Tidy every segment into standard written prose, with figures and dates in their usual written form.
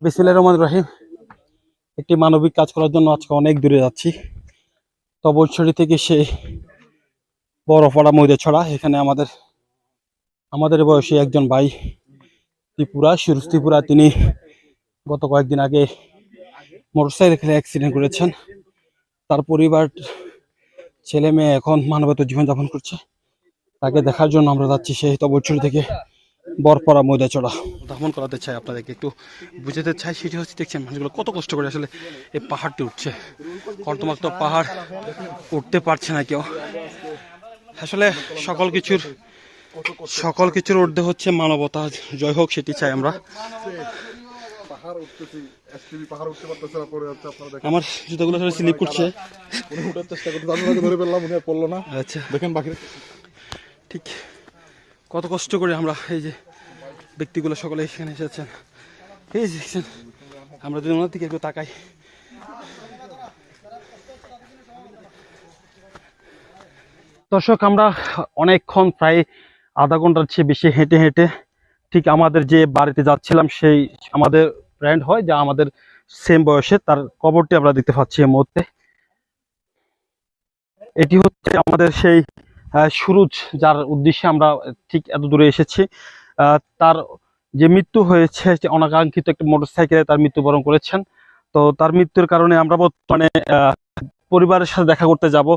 বিসমিল্লাহির রহমানির রহিম। একটি মানবিক কাজ করার জন্য আজকে অনেক দূরে যাচ্ছি। তবলছড়ি থেকে সেই বড়পাড়া মৈদাছড়া, এখানে আমাদের বয়সী একজন ভাই সুরজ ত্রিপুরা, তিনি গত কয়েকদিন আগে মোটরসাইকেলে অ্যাক্সিডেন্ট করেছেন। তার পরিবার, ছেলে মেয়ে এখন মানবতার জীবনযাপন করছে। তাকে দেখার জন্য আমরা যাচ্ছি সেই তবলছড়ি থেকে বড়পাড়া মৈদাছড়া। ভ্রমণ করাতে চাই, আপনাদেরকে একটু বুঝাতে চাই। সেটি হচ্ছে, দেখছেন মানুষগুলো কত কষ্ট করে আসলে এই পাহাড়টি উঠছে। কর্দমাক্ত পাহাড় উঠতে পারছে না কেউ। আসলে সকল কিছুর ঊর্ধ্বে হচ্ছে মানবতা। জয় হোক, সেটি চাই আমরা। আমার জুতোগুলো আসলে স্লিপ করছে। আচ্ছা, দেখেন বাকি ঠিক কত কষ্ট করে আমরা, এই যে ব্যক্তিগুলো সকলে এখানে এসেছেন, এই যে দেখছেন, আমরা যদি ওনার দিকে একটু তাকাই, দর্শক, আমরা অনেকক্ষণ, প্রায় আধা ঘন্টার চেয়ে বেশি হেঁটে হেঁটে ঠিক আমাদের যে বাড়িতে যাচ্ছিলাম, সেই আমাদের ফ্রেন্ড হয় যা আমাদের সেম বয়সে, তার কবরটি আমরা দেখতে পাচ্ছি এই মুহূর্তে। এটি হচ্ছে আমাদের সেই সুরুজ, যার উদ্দেশ্যে আমরা ঠিক এত দূরে এসেছি। তার যে মৃত্যু হয়েছে, অনাকাঙ্ক্ষিত একটা মোটরসাইকেলে তার মৃত্যুবরণ করেছেন। তো তার মৃত্যুর কারণে আমরা বর্তমানে পরিবারের সাথে দেখা করতে যাব।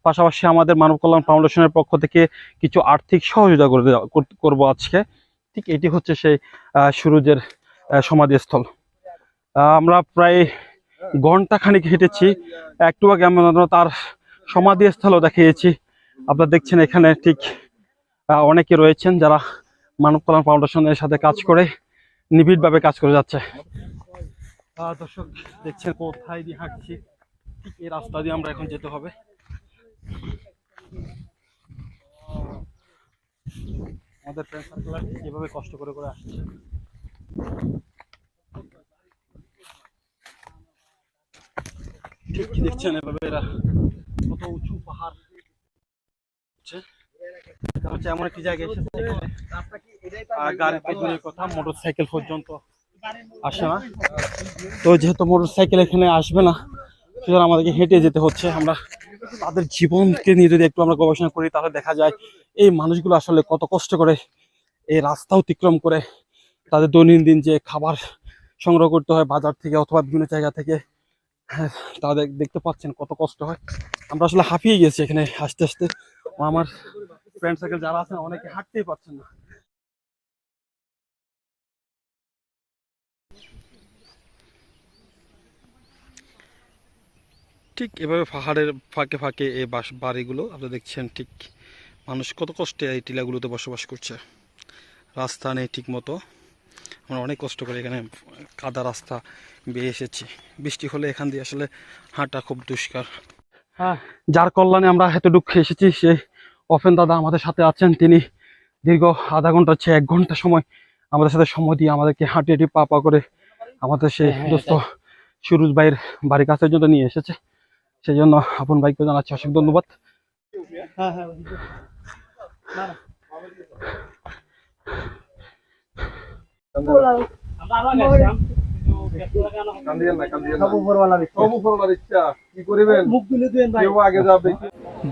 পাশাপাশি আমাদের মানব কল্যাণ ফাউন্ডেশনের পক্ষ থেকে কিছু আর্থিক সহযোগিতা করব আজকে। ঠিক এটি হচ্ছে সেই সুরুজের সমাধিস্থল। আমরা প্রায় ঘন্টা খানিক হেঁটেছি। একটু আগে আমরা তার সমাধিস্থলও দেখিয়েছি। আপনারা দেখছেন এখানে ঠিক অনেকে রয়েছেন যারা মানব কল্যাণ ফাউন্ডেশনের সাথে কাজ করে, নিবিড়ভাবে কাজ করে যাচ্ছে। দর্শক, দেখছেন কোথায় দিয়ে হাঁটছি, ঠিক এই রাস্তা দিয়ে আমরা এখন যেতে হবে। আমাদের ফ্রেন্ড সার্কেল যেভাবে কষ্ট করে করে আসছে, ঠিক দেখছেন এভাবে এরা কত উঁচু পাহাড় হচ্ছে, এমন একটি জায়গায় এসেছে গাড়িতে দূরের কথা, মোটর সাইকেল পর্যন্ত আসে না। তো যেহেতু মোটর সাইকেল এখানে আসবে না, সুতরাং আমাদেরকে হেঁটে যেতে হচ্ছে। আমরা তাদের জীবনকে নিয়ে যদি একটু আমরা গবেষণা করি, তাহলে দেখা যায় এই মানুষগুলো আসলে কত কষ্ট করে এই রাস্তা অতিক্রম করে তাদের দৈনন্দিন যে খাবার সংগ্রহ করতে হয় বাজার থেকে অথবা বিভিন্ন জায়গা থেকে, তাদের দেখতে পাচ্ছেন কত কষ্ট হয়। আমরা আসলে হাঁপিয়ে গেছি এখানে আস্তে আস্তে। আমার ফ্রেন্ড সার্কেল যারা আছেন অনেকে হাঁটতেই পারছেন না। ঠিক এভাবে পাহাড়ের ফাঁকে ফাঁকে এই বাড়িগুলো আপনারা দেখছেন। ঠিক মানুষ কত কষ্টে এই টিলাগুলোতে বসবাস করছে। রাস্তা নেই ঠিক মতো। আমরা অনেক কষ্ট করে এখানে কাদা রাস্তা বেয়ে এসেছি। বৃষ্টি হলে এখান দিয়ে আসলে হাঁটা খুব দুষ্কার। যার কল্যাণে আমরা এতটুকু এসেছি, সে অফেন দাদা আমাদের সাথে আছেন। তিনি দীর্ঘ আধা ঘন্টা 1 ঘন্টা সময় আমাদের সাথে সময় দিয়ে আমাদেরকে হাঁটি হাঁটি পা পা করে আমাদের সেই দোস্ত সুরুজ ভাইয়ের বাড়ির কাছের জন্য নিয়ে এসেছে। সেই জন্য আপন ভাইকে জানাচ্ছি অসংখ্য ধন্যবাদ।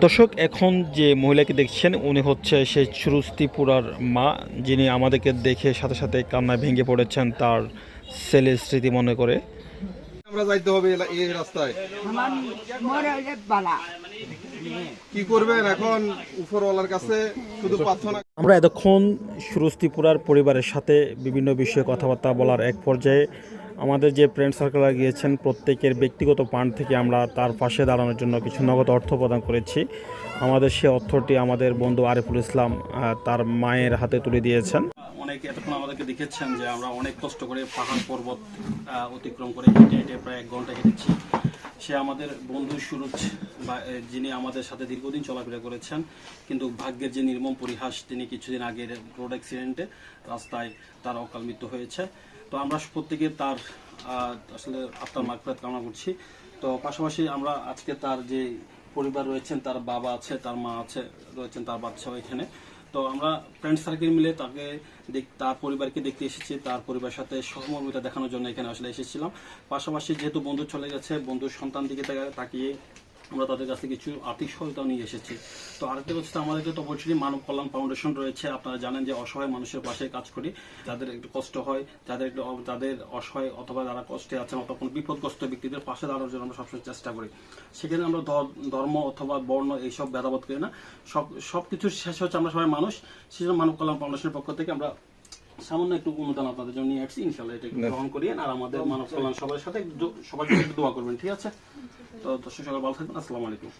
দর্শক, এখন যে মহিলাকে দেখছেন উনি হচ্ছে সেই সুরুজ ত্রিপুরার মা, যিনি আমাদেরকে দেখে সাথে সাথে কান্নায় ভেঙে পড়েছেন তার ছেলের স্মৃতি মনে করে। আমরা যাইতে হবে এই রাস্তায়, কি করবেন এখন? উপরওয়ালার কাছে শুধু প্রার্থনা। আমরা এতক্ষণ সুরুজ ত্রিপুরার পরিবারের সাথে বিভিন্ন বিষয়ে কথাবার্তা বলার এক পর্যায়ে আমাদের যে ফ্রেন্ড সার্কেল গিয়েছেন, প্রত্যেকের ব্যক্তিগত ফান্ড থেকে আমরা তার পাশে দাঁড়ানোর জন্য কিছু নগদ অর্থ প্রদান করেছি। আমাদের সে অর্থটি আমাদের বন্ধু আরিফুল ইসলাম তার মায়ের হাতে তুলে দিয়েছেন। অনেকে এতক্ষণ আমাদেরকে দেখেছেন যে আমরা অনেক কষ্ট করে পাহাড় পর্বত অতিক্রম করে হেঁটে হেঁটে প্রায় 1 ঘন্টা হেঁটেছি। সে আমাদের বন্ধু সুরুজ, যিনি আমাদের সাথে দীর্ঘদিন চলাফেরা করেছেন, কিন্তু ভাগ্যের যে নির্মম পরিহাস, তিনি কিছুদিন আগের রোড অ্যাক্সিডেন্টে রাস্তায় তার অকাল মৃত্যু হয়েছে। তো আমরা প্রত্যেকে তার আসলে আত্মার মাগফিরাত কামনা করছি। তো পাশাপাশি আমরা আজকে তার যে পরিবার রয়েছেন, তার বাবা আছে, তার মা আছে, রয়েছেন তার বাচ্চাও এখানে। তো তো আমরা ফ্রেন্ড সার্কেল মিলে তাকে তার পরিবারকে দেখতে এসেছি, তার পরিবারের সাথে সহমর্মিতা দেখানোর জন্য এখানে আসলে এসেছিলাম। পাশাপাশি যেহেতু বন্ধু চলে গেছে, বন্ধুর সন্তান দিকে তাকিয়ে আমরা তাদের কাছে কিছু আর্থিক সহায়তা নিয়ে এসেছি। তো আরেকটা হচ্ছে আমাদের তো অবশ্যই মানব কল্যাণ ফাউন্ডেশন রয়েছে। আপনারা জানেন যে অসহায় মানুষের পাশে কাজ করি, যাদের একটু কষ্ট হয়, যাদের অসহায় অথবা যারা কষ্টে আছেন অথবা কোনো বিপদগ্রস্ত ব্যক্তিদের পাশে দাঁড়ানোর জন্য আমরা সবসময় চেষ্টা করি। সেখানে আমরা ধর্ম অথবা বর্ণ এইসব ভেদাভেদ করি না। সবকিছু শেষ হচ্ছে আমরা সবাই মানুষ। সেজন্য মানব কল্যাণ ফাউন্ডেশনের পক্ষ থেকে আমরা সামান্য একটু অনুদান আপনাদের জন্য নিয়ে আসছি। ইনশাল্লাহ এটা একটু গ্রহণ করিয়েন আর আমাদের মানব কল্যাণ সবার সাথে সবার জন্য একটু দোয়া করবেন, ঠিক আছে? তো দর্শক সবাই ভালো থাকবেন। আসসালামু আলাইকুম।